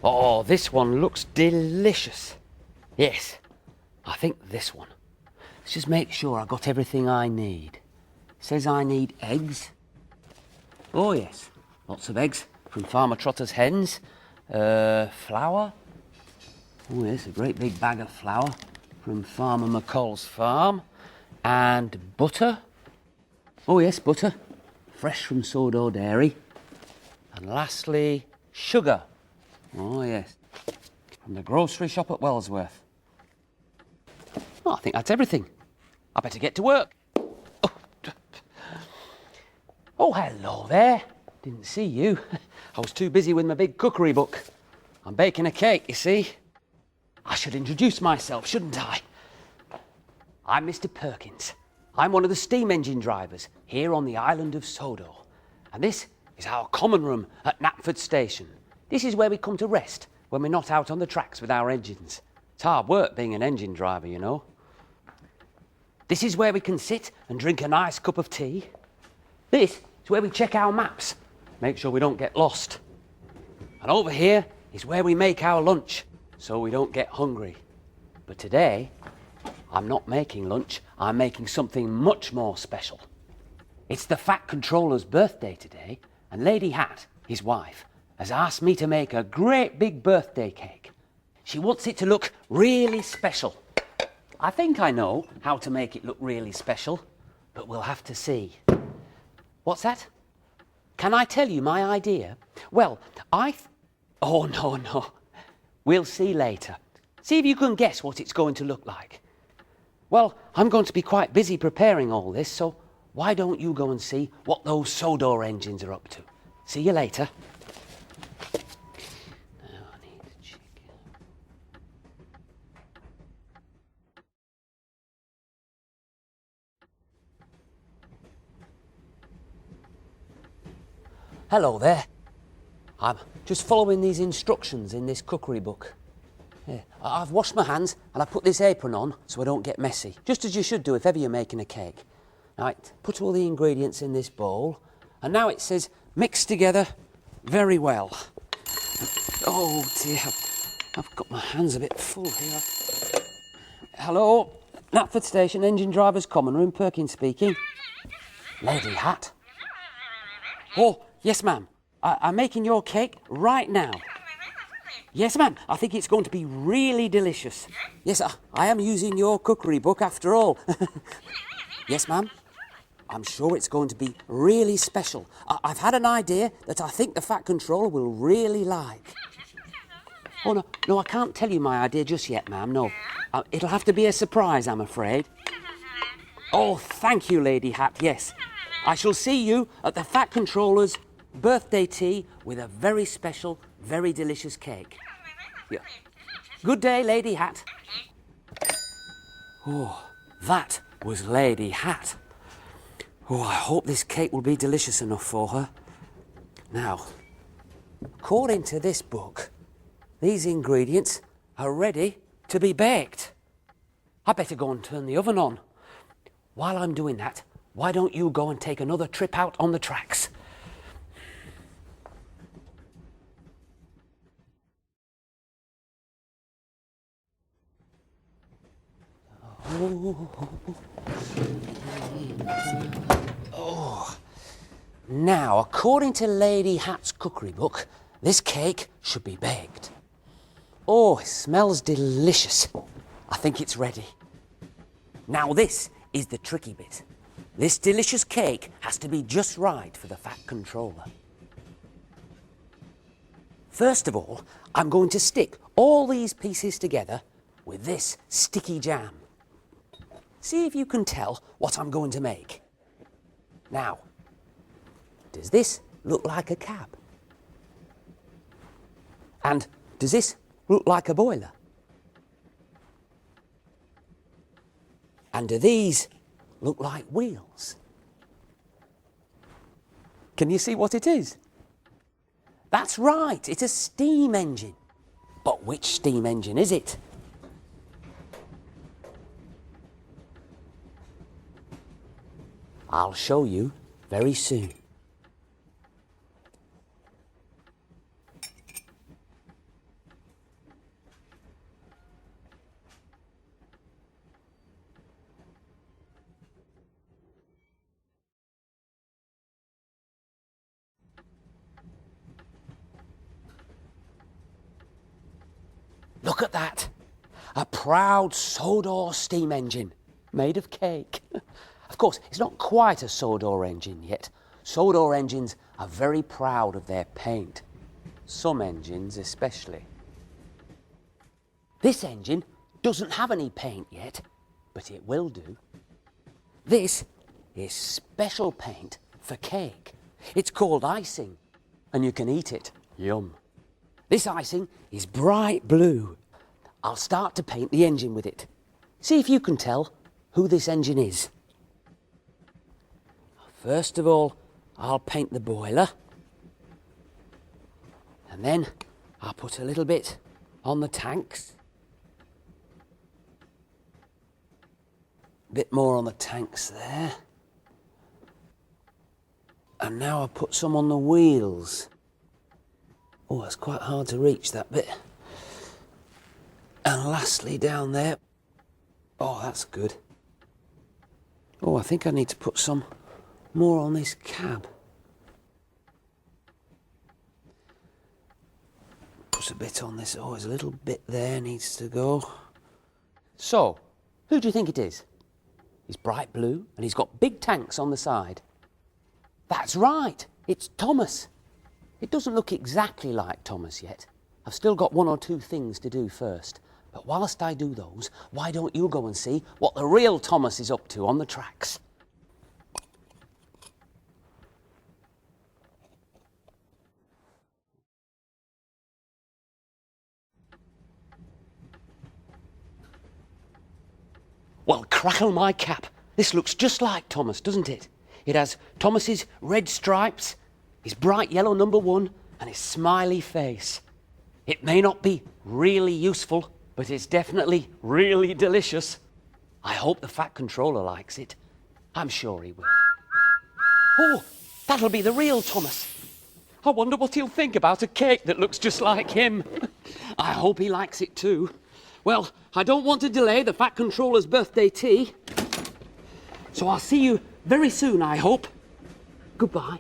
Oh, this one looks delicious. Yes, I think this one. Let's just make sure I got everything I need. It says I need eggs. Oh yes, lots of eggs from Farmer Trotter's hens. Flour. Oh yes, a great big bag of flour from Farmer McCall's farm. And butter. Oh yes, butter. Fresh from Sourdough Dairy. And lastly, sugar. Oh yes, from the grocery shop at Wellsworth. Oh, I think that's everything. I better get to work. Oh, hello there. Didn't see you. I was too busy with my big cookery book. I'm baking a cake, you see. I should introduce myself, shouldn't I? I'm Mr. Perkins. I'm one of the steam engine drivers here on the island of Sodo. And this is our common room at Knapford Station. This is where we come to rest when we're not out on the tracks with our engines. It's hard work being an engine driver, you know. This is where we can sit and drink a nice cup of tea. This is where we check our maps, make sure we don't get lost. And over here is where we make our lunch, so we don't get hungry. But today, I'm not making lunch, I'm making something much more special. It's the Fat Controller's birthday today, and Lady Hat, his wife, has asked me to make a great big birthday cake. She wants it to look really special. I think I know how to make it look really special, but we'll have to see. What's that? Can I tell you my idea? Well, Oh, no. We'll see later. See if you can guess what it's going to look like. Well, I'm going to be quite busy preparing all this, so why don't you go and see what those Sodor engines are up to? See you later. Now I need to check. Hello there. I'm just following these instructions in this cookery book. Yeah, I've washed my hands and I put this apron on so I don't get messy, just as you should do if ever you're making a cake. Right, put all the ingredients in this bowl, and now it says mix together very well. Oh dear, I've got my hands a bit full here. Hello, Knapford Station, engine driver's common room, Perkins speaking. Lady Hat. Oh, yes ma'am, I'm making your cake right now. Yes, ma'am. I think it's going to be really delicious. Yes, I am using your cookery book after all. Yes, ma'am. I'm sure it's going to be really special. I've had an idea that I think the Fat Controller will really like. Oh, no, I can't tell you my idea just yet, ma'am, no. It'll have to be a surprise, I'm afraid. Oh, thank you, Lady Hat, yes. I shall see you at the Fat Controller's birthday tea with a very special, very delicious cake. Yeah. Good day, Lady Hat. Oh, that was Lady Hat. Oh, I hope this cake will be delicious enough for her. Now, according to this book, these ingredients are ready to be baked. I better go and turn the oven on. While I'm doing that, why don't you go and take another trip out on the tracks? Oh. Now, according to Lady Hat's cookery book, this cake should be baked. Oh, it smells delicious. I think it's ready. Now, this is the tricky bit. This delicious cake has to be just right for the Fat Controller. First of all, I'm going to stick all these pieces together with this sticky jam. See if you can tell what I'm going to make. Now, does this look like a cab? And does this look like a boiler? And do these look like wheels? Can you see what it is? That's right, it's a steam engine. But which steam engine is it? I'll show you very soon. Look at that. A proud Sodor steam engine made of cake. Of course, it's not quite a Sodor engine yet. Sodor engines are very proud of their paint. Some engines especially. This engine doesn't have any paint yet, but it will do. This is special paint for cake. It's called icing, and you can eat it. Yum. This icing is bright blue. I'll start to paint the engine with it. See if you can tell who this engine is. First of all, I'll paint the boiler. And then I'll put a little bit on the tanks. A bit more on the tanks there. And now I'll put some on the wheels. Oh, it's quite hard to reach, that bit. And lastly down there. Oh, that's good. Oh, I think I need to put some more on this cab. Put a bit on this. Oh, there's a little bit there needs to go. So, who do you think it is? He's bright blue and he's got big tanks on the side. That's right, it's Thomas. It doesn't look exactly like Thomas yet. I've still got one or two things to do first. But whilst I do those, why don't you go and see what the real Thomas is up to on the tracks? Well, crackle my cap. This looks just like Thomas, doesn't it? It has Thomas's red stripes, his bright yellow number 1, and his smiley face. It may not be really useful, but it's definitely really delicious. I hope the Fat Controller likes it. I'm sure he will. Oh, that'll be the real Thomas. I wonder what he'll think about a cake that looks just like him. I hope he likes it too. Well, I don't want to delay the Fat Controller's birthday tea. So I'll see you very soon, I hope. Goodbye.